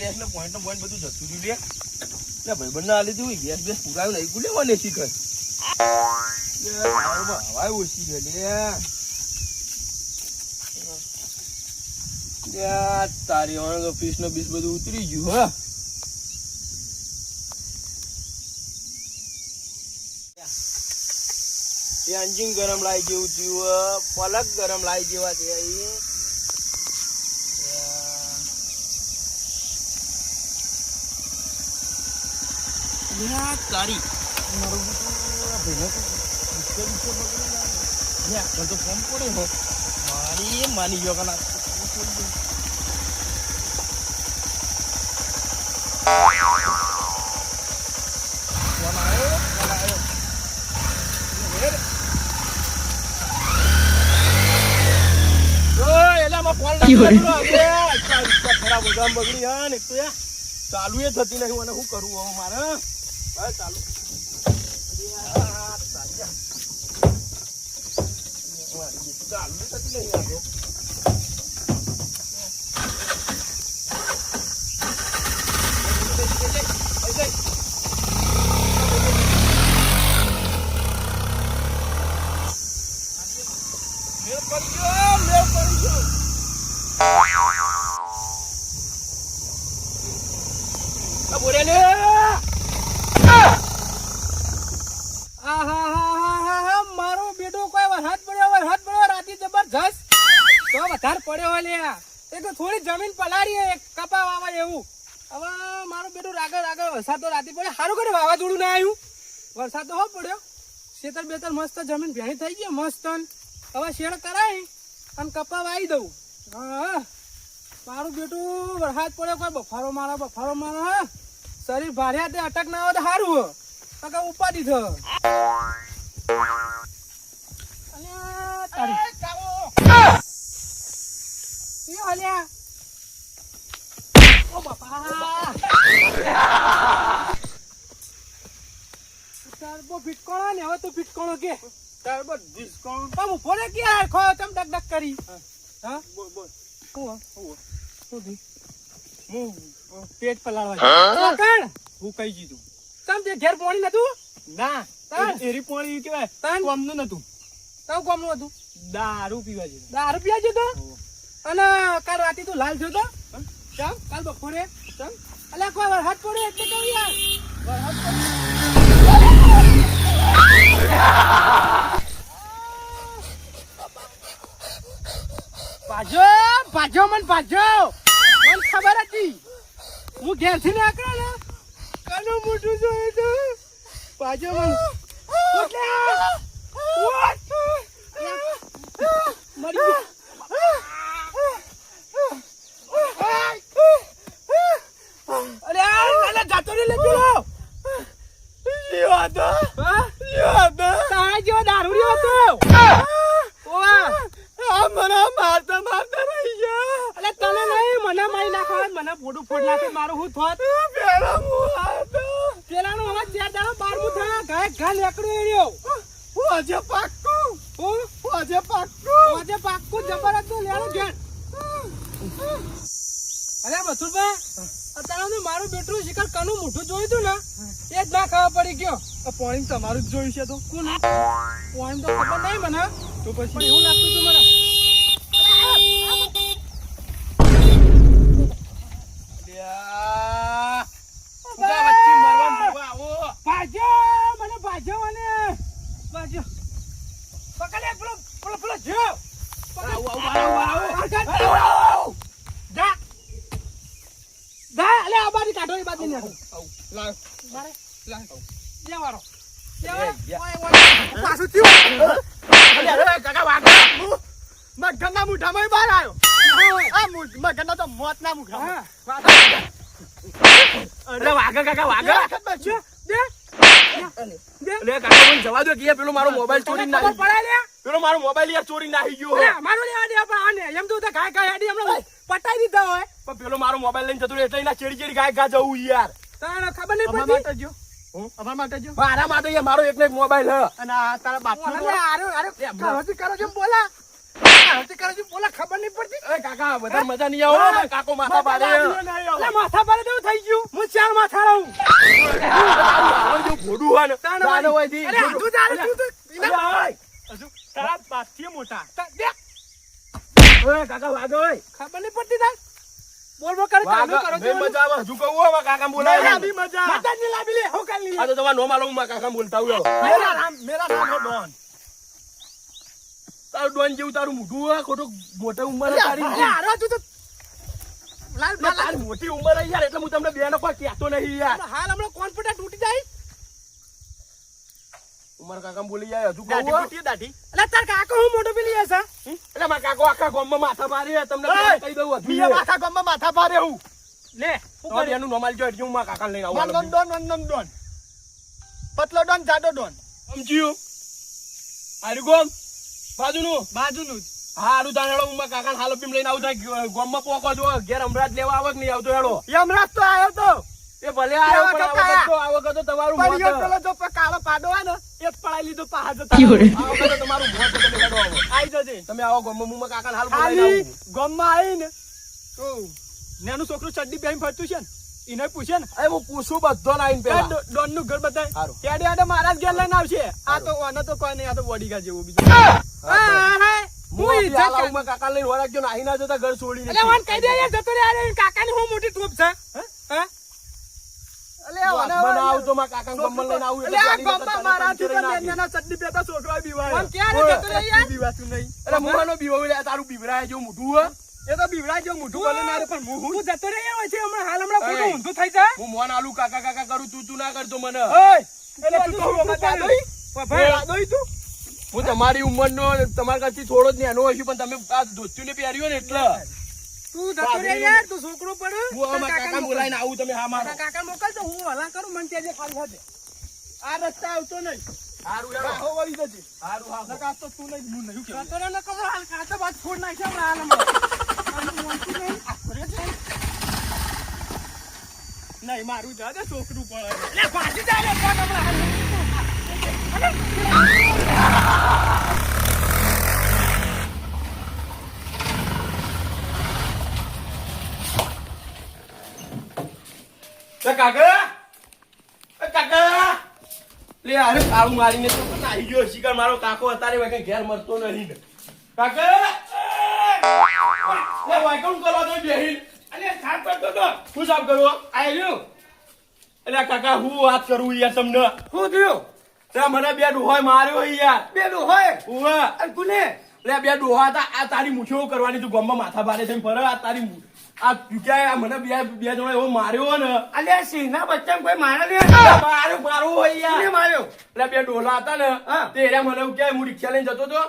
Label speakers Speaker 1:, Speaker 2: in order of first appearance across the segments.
Speaker 1: Gas ને point બધું જતું રહ્યું લે ભાઈ બંને આલી દીધું ગેસ બેસ પુરાયું નહીં ગુલે ને શીખર હવા ઓછી છે લે તારી વાળો ફીસ નો બીસ બધું ઉતરી ગયું હા એન્જિન ગરમ લાવી જેવું થયું પલક ગરમ લાવી જેવા છે તારી તો ફોન પડે હો મારી માની ગયો કલા ચાલુ એ થતી નહીં મને શું કરવું હવે મારે ચાલુ ચાલુ થતી નહીં આ મારો બેટો કોઈ વરસાદ પડ્યો રાતી જબરજસ્ત તો વધારે પડ્યો લ્યા એ તો થોડી જમીન પલારી કપા વાવા એવું હવે મારો બેટો રાગર વરસાદ તો રાતી પડ્યો સારું કરે વાવાઝોડું ના આવ્યું વરસાદ તો હો પડ્યો શેતર બેતર મસ્ત જમીન ભેણી થઈ ગઈ મસ્ત હવે શેડ કરાય અને કપા વાવી દઉં હા મારું બેટું વરસાદ પડ્યો કોઈ બફારો મારો શરીર ભાર્યા તે અટક ના આવે તો સારું તો ઉપાધિ થ ફીટકોણો ને હવે તું ફીટકોણો કે ફોને કે ખો તમ ડક કરી હા બોલ હું પેટ પલાળવા હું કહી દીધું તમ તે ઘેર પાણી નતું ના એરી પાણી કેવાય કોમનું નતું તવ કોમનું હતું દારૂ પીવા જેતો અને કાલ રાતે તું લાલ થયો તો ચમ કાલ બપોરે ચમ અલ્યા કોઈ વરસાદ પડ્યો એટલે કહું યાર ભાજો મન ખબર હતી હું ઘેર થી નીકળ્યો ને કાનું મોટું જોયું તો ભાજો મન મરી અરે જાતો નહીં લેજો તારા જેવો દારૂ હતો મને મારતા રહી ગયા એટલે તને નહીં મને મારી નાખો મને ફોટું ફોડ નાખે મારું હું થોત પેલા નો અવાજ 4 દાડા 12 થયા ગાય ઘા નીકળ્યો રહ્યો હું આજે પાક્કું જબરદસ્ત લેણો ઘેર અરે મથુરભાઈ અત્યારે મારું બેટું શિકાર કનું મોઢું જોયું તું ને એ જ ના ખબર પડી ગયો પાણી તમારું જ જોયું છે તો કોણ પાણી તો ખબર નહીં મને તો પછી એવું લાગતું હતું મને મગના મુઠામાં બહાર આવ્યો તો મોત ના મુઠામાં કાકા જવા દો કે પેલો મારો મોબાઈલ ચોરી નાખી પેલો મારો મોબાઈલ યાર ચોરી નાખી ગયો મારો એમ તો ગાય હેડી હમણાં પટાઈ દીધા હોય પણ પેલો મારો મોબાઈલ લઈને જતો એટલે એના ચેડી ગાય ગા જવું યાર તને ખબર નહીં પડી અમારા માટે જો મારા માટે મારો એકને એક મોબાઈલ હ અને તારા બાપનો કરો છો બોલા આરતી કરે છે બોલા ખબર નહીં પડતી.
Speaker 2: એ કાકા બધા મજા નહીં આવો કાકો માથા પાડે
Speaker 1: એટલે માથા પાડે તેવું થઈ ગયું. હું ચાર માથા રહું.
Speaker 2: ઘોડું હોય ને દાનો હોય દી.
Speaker 1: અરે તું ચાલે તું તો
Speaker 2: હજુ તારા પાછી મોટા
Speaker 1: દેખ
Speaker 2: ઓય કાકા વાગો ઓય
Speaker 1: ખબર નહીં પડતી તાર. બોલ બોલ કરે ચાલુ કરો
Speaker 2: બે મજા આવે હજુ કહું હો કાકા બોલાય
Speaker 1: મજા મજા ની લાવી લે હું કાલ
Speaker 2: આ તો તમાર નો માલુમ માં કાકા બોલતા હું
Speaker 1: મેરા નામ હે ડોન.
Speaker 2: તારું ડોન જેવું તારું મોઢું હોય ખોટું મોટા ઉંમર તારી
Speaker 1: અરે આરો તું તો લાલ
Speaker 2: તારી
Speaker 1: લાલ
Speaker 2: મોટી ઉંમર હે યાર એટલે હું તમને બેનો કોઈ કહેતો નહીં યાર
Speaker 1: હાલ હમણાં કોન્ફિડન્સ તૂટી જાય.
Speaker 2: ઉંમર કાકા બોલી જાય હજુ કહું
Speaker 1: દાઢી એટલે તાર કાકો હું મોટો પેલી હશે
Speaker 2: એટલે મારા કાકો આખા ગામમાં માથા મારે તમને કહી દઉં હતું
Speaker 1: બીજા માથા ગામમાં માથા પારે હું લે
Speaker 2: તો એનું નોમાલ જો એટલે હું મારા કાકા લઈને આવું
Speaker 1: ડોન પતલો ડોન જાડો ડોન
Speaker 2: સમજ્યું આરું ગોમ બાજુનું
Speaker 1: બાજુનું જ
Speaker 2: હારું તાણેડો હું મારા કાકા હાલ પીમ લઈને આવું થાય ગામમાં પોકો જો ઘેર અમરાજ લેવા આવે કે નહીં આવતો હેડો
Speaker 1: યમરાજ તો આવ્યો તો
Speaker 2: એ ભલે આવ્યો પણ આ વખત તો તમારું મોત
Speaker 1: પણ પેલો જો કાળો પાડો હોય ને એ જ પડાઈ લીધો પહાડ જતા
Speaker 2: આ વખત તો તમારું મોત છે, તમે હેડો આવો
Speaker 1: આઈ જજે
Speaker 2: તમે આવો ગામમાં હું મારા કાકાને હાલ બોલાવીને
Speaker 1: ખાલી
Speaker 2: આવું
Speaker 1: ગામમાં આવીને તો નેનું છોકરું ચડ્ડી પહેરીને ફરતું છે ને એને પૂછે ને
Speaker 2: એ હું પૂછું બધો ને આઈને પેલા
Speaker 1: ડોન નું ઘર બતાય
Speaker 2: હારું.
Speaker 1: કેડે આડે મારા જ ઘેર લઈને આવશે આ તો ઓને તો કોઈ નહીં આ તો બોડીગાર્ડ જેવું બીજું
Speaker 2: હું ઈ હાલ આવું મારા કાકાને લઈને વળાકજો ને આઈ ના જતા ઘર છોડીને
Speaker 1: એટલે વાન કહી દે યાર જતો રે યાર કાકાની હું મોટી ટોપ છે હે અલે
Speaker 2: મને આવું તો મારા કાકાને ગામમાં લઈને આવું
Speaker 1: એટલે આ ગામમાં મારાથી તો નેના ચડ્ડી પેતા છોકરો બીવાય પણ ક્યારે જતો રે યાર બીવાતું નહીં
Speaker 2: એટલે મુવાનો બીવો લે તારું બીવરાય જો મોઢું હે
Speaker 1: એ તો બીવડા જો મોઢું બોલે ના રે પણ હું જતો રે યાર છે હમણાં હાલ હમણાં ખોટું ઊંધું થઈ જાય
Speaker 2: હું મોન આલુ કાકા કાકા કરું તું ના કરતો મને
Speaker 1: ઓય એટલે તું તો દાદોઈ ભાઈ દાદોઈ તું
Speaker 2: હું તમારી ઉંમરનો તમારા કરતી થોડો જ નાનો હશું પણ તમે આ ધોતીને પહેર્યો ને એટલે
Speaker 1: તું જતો રે યાર તું છોકરો પડે
Speaker 2: હું હવે મારા કાકા બોલાઈને આવું તમે હા મારો
Speaker 1: કાકા મોકલ તો હું હલા કરું મને ત્યાં જે ખાલી હશે આ રસ્તા આવતો નહીં
Speaker 2: હારું યાર
Speaker 1: હો વળી જજે
Speaker 2: હારું હા
Speaker 1: નકા તો તું નહીં હું નહીં કેતો રે નકો હાલ કાચો બાદ છોડ નાખે હમણાં હાલ હમણાં મોંટી નહીં આ કરે છે નહીં મારું જા દે છોકરું પડે લે પાછી જા લે પાક હમણાં
Speaker 2: કાકા લે અરે કાળું મારીને તો આવી ગયો શિકાર મારો કાકો અત્યારે વાગે ઘેર મરતો નહીં ને કાકા લે વાયકણ કરવા તો બેહીન અલે સાફ કરતો તો શું સાફ કરવો આયલું અલે કાકા હું વાત કરું યાર તમને
Speaker 1: શું થયું
Speaker 2: તે મને બે ડોહાય માર્યો યાર
Speaker 1: બે હોય
Speaker 2: ઉવા
Speaker 1: અને કોને
Speaker 2: લે બે ડોહા હતા આ તારી મૂછો કરવાની તું ગમમાં માથા ભારે થઈને ફરે આ તારી આ ચૂક્યા મને બે જણા એવો માર્યો ને
Speaker 1: અલ્યા સિંહના બચ્ચા કોઈ મારા લે
Speaker 2: મારો હોય યાર
Speaker 1: માર્યો
Speaker 2: એટલે બે ડોલા હતા ને
Speaker 1: હા.
Speaker 2: તે એરા મને એવું કે હું રિક્ષા લઈને જતો હતો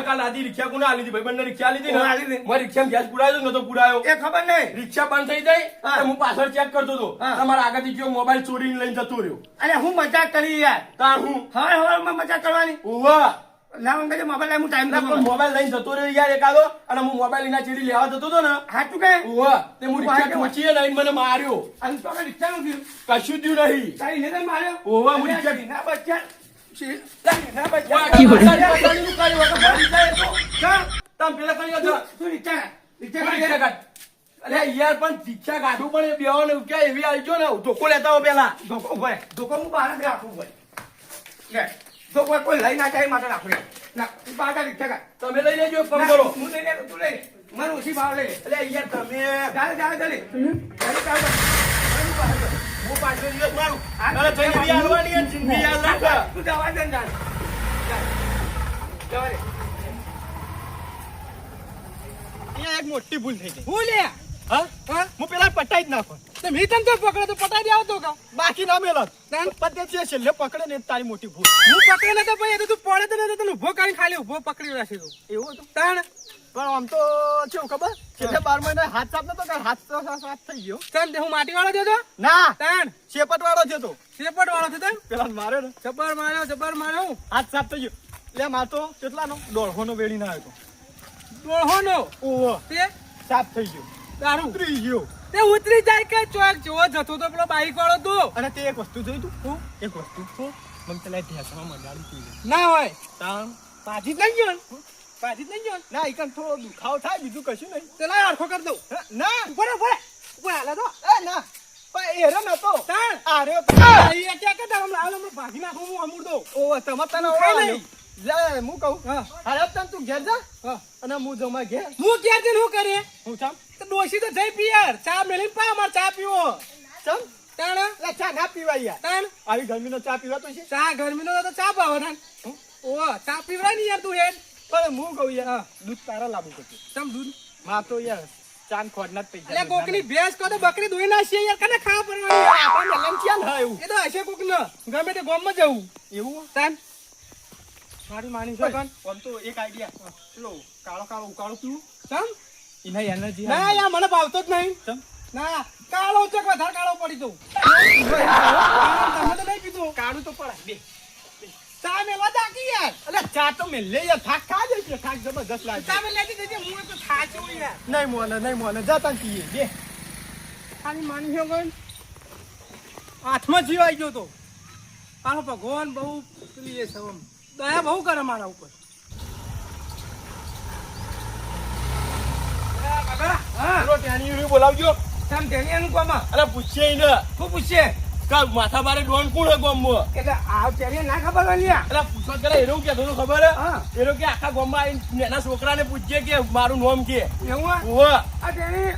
Speaker 2: કાલ આધી રિક્ષા કોને આલી હતી ભાઈબંધને રિક્ષા આલી હતી
Speaker 1: કોને આલી
Speaker 2: ને
Speaker 1: હતી?
Speaker 2: મારી રિક્ષામાં ગેસ પુરાયો નતો પુરાયો
Speaker 1: એ ખબર નહીં
Speaker 2: રિક્ષા બંધ થઈ ગઈ
Speaker 1: હા.
Speaker 2: તો હું પાછળ ચેક કરતો હતો
Speaker 1: હા.
Speaker 2: તમારા આગળથી ગયો મોબાઈલ ચોરીને લઈને જતો રહ્યો
Speaker 1: અરે હું મજાક કરી યાર
Speaker 2: તાર હું
Speaker 1: હવે માં મજાક કરવાની
Speaker 2: ઉવા
Speaker 1: ના અંગે મોબાઈલ લઈ હું ટાઈમ
Speaker 2: પણ મોબાઈલ લઈને જતો રહ્યો યાર એકાદો અને હું મોબાઈલ એના ચીડી લેવા જતો હતો ને
Speaker 1: હાચું કે
Speaker 2: ઉવા તે હું રિક્ષા પહોંચીએ લઈને મને માર્યો
Speaker 1: અને તો રિક્ષા નું થયું
Speaker 2: કશું થયું નહીં
Speaker 1: તારી નેતર માર્યો
Speaker 2: ઓવા હું રિક્ષા
Speaker 1: ના બચ્ચા ના
Speaker 2: વાહ,
Speaker 1: બચ્ચા
Speaker 2: પાછળનું કર્યું વગર ભરી જાય તો.
Speaker 1: કા
Speaker 2: તમે પેલા કરી દો.
Speaker 1: તું રિક્ષા
Speaker 2: રિક્ષા કાઢ. અરે યાર પણ રિક્ષા કાઢું પણ એ બેહો ને ક્યાં એવી આવજો ને ધોકો લેતા હો પેલા
Speaker 1: ધોકો ભાઈ ધોકો હું બહાર જ રાખું ભાઈ લે ધોકો કોઈ લઈ ના જાય માટે રાખું ના તું બહાર રિક્ષા કાઢ
Speaker 2: તમે લઈ લેજો એક કામ કરો
Speaker 1: હું લઈ લે તું લઈ મને ઓછી ભાવ લઈ લે
Speaker 2: અરે યાર તમે
Speaker 1: ચાલે ચાલે ચાલે ચાલે
Speaker 2: હું પાછો દિવસ મારું અરે જિંદગી હાલવાની છે, જિંદગી હાલ નાખ.
Speaker 1: તું જવા દે ને ચાલ જવા દે અહીંયા એક મોટી ભૂલ થઈ ગઈ
Speaker 3: હું લે
Speaker 1: હા હું પેલા પટાઈ જ નાખો
Speaker 3: તે મી તને તો પકડે તો પટાઈ દે આવતો કા
Speaker 1: બાકી ના મેલો
Speaker 3: તન?
Speaker 1: પતે છે છેલ્લે પકડે ને એ તારી મોટી ભૂલ
Speaker 3: હું પકડે ને તો ભાઈ એ તો તું પડે તો ને તને ઉભો કરીને ખાલી ઉભો પકડી રાખી દઉં
Speaker 1: એવું હતું
Speaker 3: તાણ
Speaker 1: પણ આમ તો કેવું ખબર છેલ્લે 12 મહિના હાથ સાફ નતો કર હાથ તો સાફ થઈ ગયો
Speaker 3: તન તે હું માટી વાળો દેતો
Speaker 1: ના
Speaker 3: તાણ
Speaker 1: શેપટ વાળો થયો તો
Speaker 3: સેપટ વાળો છે તન
Speaker 1: પેલા માર્યો ને
Speaker 3: જબર માર્યો
Speaker 1: હાથ સાફ થઈ ગયો એટલે માર તો કેટલાનો 150 નો વેડી ના આવ્યો
Speaker 3: ડોળો નો
Speaker 1: ઓહો
Speaker 3: તે
Speaker 1: સાફ થઈ ગયો
Speaker 3: તારું
Speaker 1: ઉતરી ગયો
Speaker 3: તે ઉતરી જાય કે ચોક જોવો જતો તો પેલો બાઈક વાળો તો
Speaker 1: અને તે એક વસ્તુ જોઈ તું હું એક વસ્તુ મને પેલા ઢેસમાં મંડાડી તું
Speaker 3: ના હોય
Speaker 1: તાણ
Speaker 3: પાછી જ નહીં ગયો ને?
Speaker 1: ભાજી જ નહીં ગયો
Speaker 2: ના ઈકન થોડો દુખાવો થાય બીજું કશું નહીં.
Speaker 1: તો લાય હરખો કરી દઉં.
Speaker 2: ના
Speaker 1: ઉપર હાલે તો
Speaker 2: ના પણ એરો નતો
Speaker 1: તાણ
Speaker 2: આ રહ્યો
Speaker 1: અહીંયા ક્યાં કે તારા લાવ હમણાં ભાજી નાખું હું અમૂળ દઉં.
Speaker 2: ઓ તમે તને
Speaker 1: દુખાય નહીં.
Speaker 2: લે હું કહું
Speaker 1: હા
Speaker 2: હારે તને તું ઘેર જા
Speaker 1: હા
Speaker 2: અને હું જમા ઘેર
Speaker 1: હું ક્યારથી શું કરીએ
Speaker 2: હું ચામ
Speaker 1: તો ડોશી તો જઈ પિયર ચા મેલી પા અમાર ચા પીવો
Speaker 2: ચમ
Speaker 1: તાણ
Speaker 2: લે ચા ના પીવાય યાર
Speaker 1: તાણ
Speaker 2: આવી ગરમીનો ચા પીવાતો છે
Speaker 1: ચા ગરમીનો તો ચા ભાવ તાણ ઓ ચા પીવડાય ને યાર તું હેડ
Speaker 2: પણ હું કહું યાર દૂધ તારા લાવવું પડશે
Speaker 1: તમ દૂધ
Speaker 2: માં તો યાર ચાન ખોડના જ પૈસા
Speaker 1: એટલે કોકની ભેંસ કો તો બકરી દોઈ નાખીએ યાર કને ખાવા પડવાની
Speaker 2: આપણે મેલન ક્યાં ના એવું
Speaker 1: એ તો હશે કોક ન ગમે તે ગામમાં જવું
Speaker 2: એવું
Speaker 1: તાન મારી માની છો કાન
Speaker 2: આમ તો એક આઈડિયા પેલો કાળો કાળો ઉકાળો પીવું
Speaker 1: ચમ
Speaker 2: એના એનર્જી
Speaker 1: ના યાર મને ભાવતો જ નહીં
Speaker 2: ચમ
Speaker 1: ના કાળો ચક વધારે કાળો પડી જવું તમે તો નહીં પીધું
Speaker 2: કાળું તો પડે બે
Speaker 1: ચા મેલવા દાકી યાર
Speaker 2: અલે ચા તો મેં લઈ યાર થાક ખા જાય છે થાક જબરદસ્ત લાગે
Speaker 1: ચા મેલ લેતી દેજે હું તો થાચું યાર
Speaker 2: નહીં મોને જા તને પીએ બે
Speaker 1: ખાલી માની છો કોણ હાથમાં જીવ આવી ગયો તો પાછો ભગવાન બહુ પેલી એ સવમ દયા બહુ કરે મારા ઉપર
Speaker 2: પેલો ટેણીયું બોલાવજો
Speaker 1: તમ તેની એનું કોમાં
Speaker 2: અરે પૂછીએ એને
Speaker 1: શું પૂછશે
Speaker 2: કા માથા બારે ડોન કોણ હે ગોમમાં
Speaker 1: એટલે આ તેની ના ખબર હોય લ્યા
Speaker 2: અરે પૂછો કરે એનો કે થોડું ખબર હે
Speaker 1: હા
Speaker 2: એનો કે આખા ગોમમાં આવીને નાના છોકરાને પૂછજે કે મારું નામ કે
Speaker 1: એવું આ?
Speaker 2: ઓવે
Speaker 1: આ તેની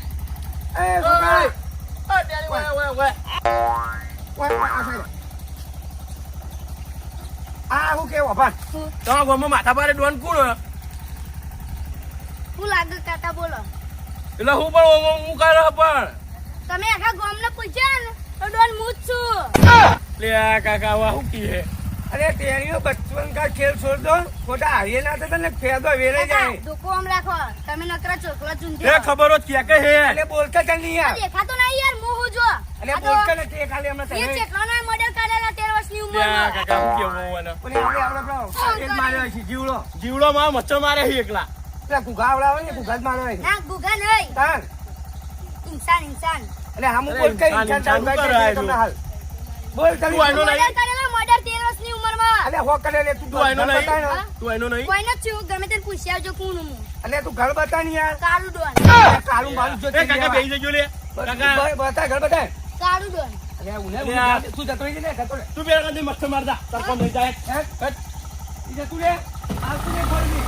Speaker 1: એ છોકરા
Speaker 2: આ ટેણી ઓય
Speaker 1: ઓય, ઓય, આ સાઈડ. આ હું કેવો ભાન
Speaker 2: તમારા ગોમમાં માથા બારે ડોન કોણ હે
Speaker 4: હું લાગે કાકા બોલો
Speaker 2: એટલે હું પણ હું કરે પણ
Speaker 4: તમે આખા ગામને પૂછ્યા ને તો ડોન હું જ છું
Speaker 2: લે આ કાકા વાહ હું કી હે
Speaker 1: અરે તેણીઓ બચપન કા ખેલ છોડ દો ખોટા હારીએ ના થતા ને ફેદો વેરાઈ
Speaker 4: કાકા
Speaker 1: જાય
Speaker 4: ડોકો આમ રાખો તમે નકરા ચોકલા
Speaker 2: એ
Speaker 4: ચૂંટી
Speaker 2: ખબર હોત કે કે હે
Speaker 1: એટલે બોલતા ચાલ નહીં યાર
Speaker 4: દેખાતો નહીં યાર હું હું જો
Speaker 1: એટલે
Speaker 4: આ તો
Speaker 1: બોલતા ને તે ખાલી હમણાં
Speaker 4: એ
Speaker 1: તમે
Speaker 4: ચેકલાનો મોડેલ કાઢેલા 13 વર્ષની
Speaker 2: લે આ
Speaker 4: ઉંમરમાં
Speaker 2: કાકા હું કેવું મને
Speaker 1: પણ આપણે પેલો એક માર્યો છે જીવડો
Speaker 2: જીવડો માં મચ્છર મારે છે એકલા
Speaker 1: પેલા ઘુઘા આવડાવે ને ઘુઘા જ માર્યો છે
Speaker 4: ના ગુગા નહીં
Speaker 1: તાર
Speaker 4: ઇન્સાન
Speaker 1: એટલે હામું
Speaker 2: અરે
Speaker 1: બોલ કઈ
Speaker 2: ઇન્સાન
Speaker 1: ઇન્સાન ચાલુ
Speaker 2: ઇન્સાન
Speaker 1: કરી
Speaker 2: કરે
Speaker 1: તમને હાલ બોલ તમે
Speaker 2: તું આયનો
Speaker 4: મોડેલ કાઢેલા મોડેલ 13 વર્ષની ઉંમરમાં
Speaker 1: અલે હો કરે લે તું
Speaker 2: તું આયનો
Speaker 1: ઘર બતાય ને.
Speaker 2: નહીં તું એનો નહીં
Speaker 4: કોઈ ન છું ગમે તેને પૂછી આવજો કોણ હું
Speaker 1: અલે તું ઘર બતા ને યાર
Speaker 4: કાળું ડોન
Speaker 1: અલે કાળું મારું જો
Speaker 2: એ કાકા બેહી જજો લે કાકા
Speaker 1: બતા ઘર બતાય
Speaker 4: કાળું ડોન
Speaker 1: અલે ઉને
Speaker 2: લે આ.
Speaker 1: તું જતો રહી ને જતો રહે
Speaker 2: તું બે કાકા મચ્છર મારતા તાર કોણ નહીં જાય
Speaker 1: હે ઈ જતું રે આ તું રે બોલની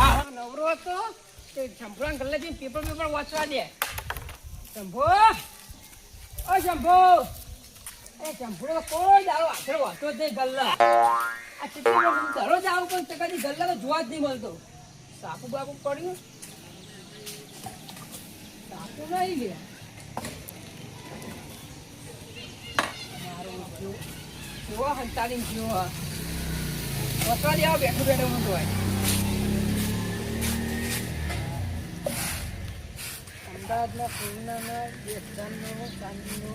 Speaker 1: આ નવરો હતો તે શંભુરાન ગલ્લે જઈને પેપર વાંચવા દે શંભુ ઓ શંભુ એ શંભુરો કોઈ દાડો આખરે વાંચો જ નહીં ગલ્લા આ ચિત્રી દરરોજ આવું પણ ચકાથી ગલ્લા તો જોવા જ નહીં મળતો સાપુ બાપુ પડ્યું સાપુ નહીં લે મારો જેવો હંતાડી જેવો વાંચવા દે આવો બેઠું બેઠું હું જોવાય અમદાવાદના પૂર્ણના દેશનો ચાંદીનો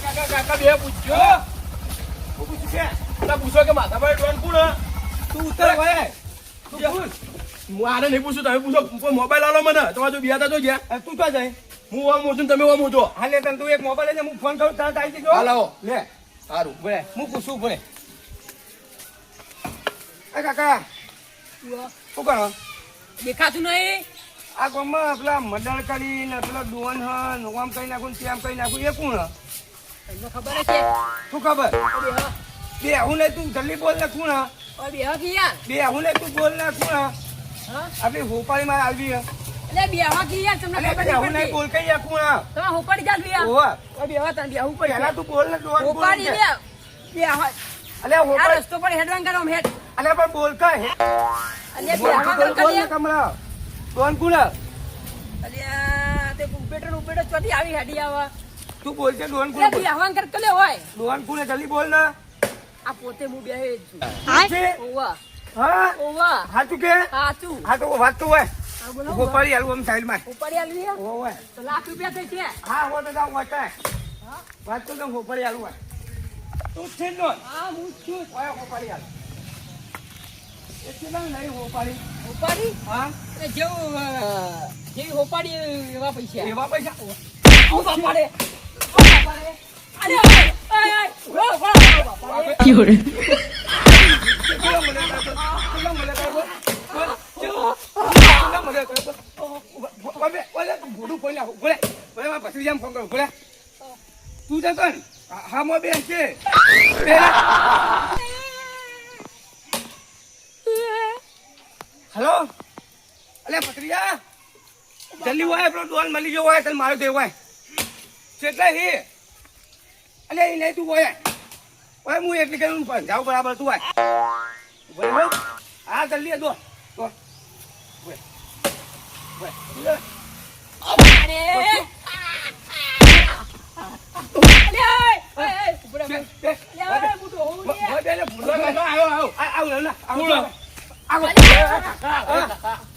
Speaker 2: કાકા કાકા બે પૂછજો હું પૂછું કે પેલા પૂછો કે માથા બારે ડોન કોણ હે
Speaker 1: તું ઉતર ભાઈ તું પૂછ
Speaker 2: મારે નહીં પૂછું તમે પૂછો કોઈ મોબાઈલ આલો મને તમારે જો બિયાતા તો ગયા
Speaker 1: તું ક્યાં જાય
Speaker 2: હું આમ મોટું તમે આમ મોટો
Speaker 1: હાલે તને તું એક મોબાઈલ લઈને હું ફોન કરું તરત આવી જજો
Speaker 2: હાલ આવો
Speaker 1: લે
Speaker 2: સારું
Speaker 1: બોલે હું પૂછું બોલે એ કાકા શું કરો
Speaker 3: દેખાતું નહીં
Speaker 1: આ ગામમાં પેલા મર્ડર કરીને પેલા ડોન હન આમ કઈ નાખું ને તેમ કઈ નાખું એ કોણ હે?
Speaker 3: તમને ખબર છે
Speaker 1: શું ખબર બે હું નહીં તું જલ્દી બોલ ને કોણ હે?
Speaker 3: બે હકી યાર
Speaker 1: બે હું નહીં તું બોલ ને કોણ હે?
Speaker 3: હા
Speaker 1: આપણી હોપાળી માં આવી હે
Speaker 3: એટલે બે હકી યાર તમને
Speaker 1: અલે
Speaker 3: ખબર
Speaker 1: બે હું
Speaker 3: નહીં
Speaker 1: નહીં
Speaker 3: પડતી
Speaker 1: બોલ કઈ કોણ હે?
Speaker 3: તમે હોપાડી જાગ યાર
Speaker 1: ઓવા
Speaker 3: બે હવા તને બે ઉપર
Speaker 1: પહેલા તું બોલ ને ડોન બોલ
Speaker 3: હોપાડી
Speaker 1: કે.
Speaker 3: લે બે હવા
Speaker 1: અલે
Speaker 3: આ
Speaker 1: હોપાળી
Speaker 3: રસ્તો પર હેડવાન કરો આમ હેડ
Speaker 1: અલે પણ બોલ કઈ
Speaker 3: અલ્યા બે
Speaker 1: બોલ
Speaker 3: હવા
Speaker 1: બોલ
Speaker 3: કર
Speaker 1: ને કમરા ડોન કોણ હે?
Speaker 3: અલ્યા તે ઉપેટો ચોથી આવી હેડી આવા
Speaker 1: તું બોલ છે ડોન
Speaker 3: એટલે
Speaker 1: કોણ
Speaker 3: બે હવા કર કલે હોય
Speaker 1: ડોન કોણ હે? જલ્દી બોલ ને
Speaker 3: આ પોતે હું બે જ છું
Speaker 1: છે?
Speaker 3: ઓવા
Speaker 1: હા
Speaker 3: ઓવા
Speaker 1: હાચું કે
Speaker 3: સાચું
Speaker 1: હા તો વાત તો હોય
Speaker 3: આ બોલો
Speaker 1: હોપાળી આલું આમ સાઈડ માં
Speaker 3: ઉપાડી આલવી હે?
Speaker 1: ઓવે
Speaker 3: તો લાખ રૂપિયા થઈ છે
Speaker 1: હા હો તો જાઉં વાંચતા વાત તો તમે હોપાળી આલું હોય તું છે નો
Speaker 3: હા હું જ છું
Speaker 1: ઓય હોપાળી આલું એ કેટલા નહીં હોપાળી
Speaker 3: ઉપાડી
Speaker 1: હા
Speaker 3: એટલે જેવું જેવી હોપાડી એવા પૈસા
Speaker 1: એવા પૈસા
Speaker 3: ઉભા પાડે ઉભા પાડે અરે અરે અરે ઓ બાપા
Speaker 1: કેટલો મને કરતો? કેટલો મને કરતો? બોલ, કેટલો મને કરતો? ઓલે, તું ભૂડું ફોન નાખો. બોલે, બોલે, મારા ભત્રીજાને ફોન કરો. બોલે. તું જતો ને? હા, મો બેન છે. હેલો, અલે ભત્રીજા, જલ્દી હોય પેલો ડોલ મળી ગયો હોય તને મારો દેવ હોય કેટલા હે અલે એ નહીં તું હોય હોય હું એટલી કરું પણ જાવ બરાબર તું હોય બરાબર હા જલ્દી દો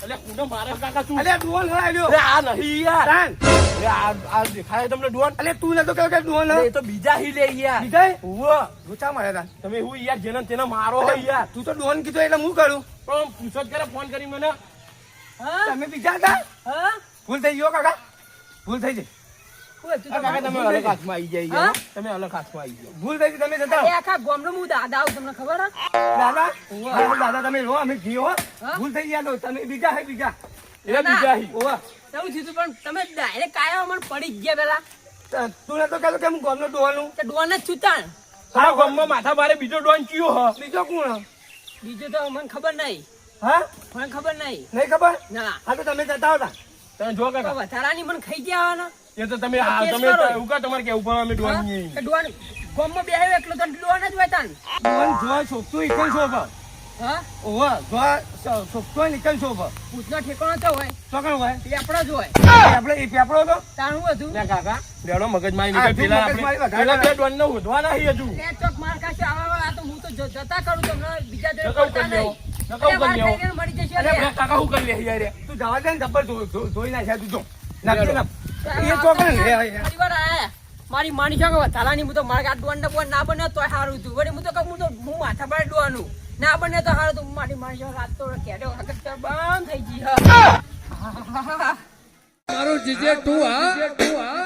Speaker 2: અલે કુંડો મારે કાકા તું
Speaker 1: અલે ડોલ હલાવ્યો
Speaker 2: અરે આ નહીં યાર
Speaker 1: તાન
Speaker 2: આ દેખાય તમને ડોન
Speaker 1: અલે તું નતો કહ્યો કે ડોલ
Speaker 2: એ તો બીજા હી લે યાર
Speaker 1: બીજા
Speaker 2: ઉવ્વ.
Speaker 1: રૂચા મારે તાન
Speaker 2: તમે હું યાર જેને તેને મારો હોય યાર
Speaker 1: તું તો ડોન કીધું એટલે હું કરું
Speaker 2: પણ પૂછો જ કરે ફોન કરી મને
Speaker 1: તમે બીજા હતા ભૂલ થઈ ગયો કાકા ભૂલ થઈ ગઈ
Speaker 2: કાકા તમે અલગ હાથમાં આવી જાય યાર. તમે અલગ હાથમાં આવી જાય
Speaker 1: ભૂલ થઈ ગઈ તમે જતા
Speaker 3: એ આખા ગામનો હું દાદા આવું તમને ખબર હે?
Speaker 1: દાદા દાદા તમે રો અમે જીઓ ભૂલ થઈ ગયા તો તમે બીજા હે બીજા
Speaker 2: એ બીજા હી
Speaker 1: ઓવા
Speaker 3: એવું થયું તું પણ તમે ડાયરેક્ટ કાયા મને પડી જ ગયા પેલા
Speaker 1: તું નતો કહેતો કે હું ગોમનો ડોવાનું
Speaker 3: તો ડોન જ છૂટાણ
Speaker 2: હા ગામમાં માથા ભારે બીજો ડોન કયો હ
Speaker 1: બીજો કોણ
Speaker 3: બીજું તો મને ખબર નહીં
Speaker 1: હા
Speaker 3: મને ખબર નહીં
Speaker 1: નહીં ખબર
Speaker 3: ના
Speaker 1: હા તો તમે જતા હતા
Speaker 2: તમે જો
Speaker 3: તો
Speaker 2: કાકા
Speaker 3: વધારાની મને ખાઈ ગયા આવવાના
Speaker 2: એ તો તમે
Speaker 3: આ કેસ
Speaker 2: તમે
Speaker 3: કરો.
Speaker 2: એવું કા તમારે કેવું પણ અમે ડોન નહીં
Speaker 3: કે ડોન ગામમાં બેહ્યો એકલો તો ડોન જ હોય તાન
Speaker 1: ડોન જો છોકતો નીકળ છો પર
Speaker 3: હા
Speaker 1: ઓવા જો છોકતો નીકળ છો પર
Speaker 3: પૂછનો ઠેકાણો તો હોય
Speaker 1: ચોકણ હોય
Speaker 3: પેપડો જ હોય
Speaker 1: આપણે એ પેપડો તો
Speaker 3: તાણ હું હતું
Speaker 2: લે કાકા બેડો મગજમારી
Speaker 1: આ
Speaker 2: નીકળ
Speaker 1: તું
Speaker 2: પેલા
Speaker 1: મગજમારી
Speaker 2: આપણે
Speaker 1: વધારે
Speaker 2: પેલા બે ડોન ને હોધવા નહીં હજુ
Speaker 3: એ ચોક માર કાશે આવા આ તો હું તો જતા કરું તમને બીજા જોડે
Speaker 2: નકાઉ
Speaker 3: પડતા
Speaker 2: કરી લેવો.
Speaker 3: નહીં.
Speaker 2: નકાઉ
Speaker 3: અરે,
Speaker 2: કરી
Speaker 3: માર
Speaker 2: લેવો.
Speaker 3: ખાઈને મળી જશે
Speaker 2: અરે
Speaker 3: અરે.
Speaker 2: બે કાકા હું કરી લે યાર
Speaker 1: તું જવા દે ને ડબ્બર ધોઈ નાખ્યા તું જો નાખી
Speaker 2: બેડો.
Speaker 1: નાખ એ ચોકણ લે
Speaker 3: ફરી વાર આયા. મારી માની છે કે વધારાની હું તો મારા આ ડોન ડબો ના બને તોય સારું હતું વળી હું તો કહું હું માથા પર ડોવાનું ના બને તો સારું હતું મારી માની છે રાત તો કેડો હકત બંધ થઈ ગઈ હા
Speaker 1: મારું જીજે તું હા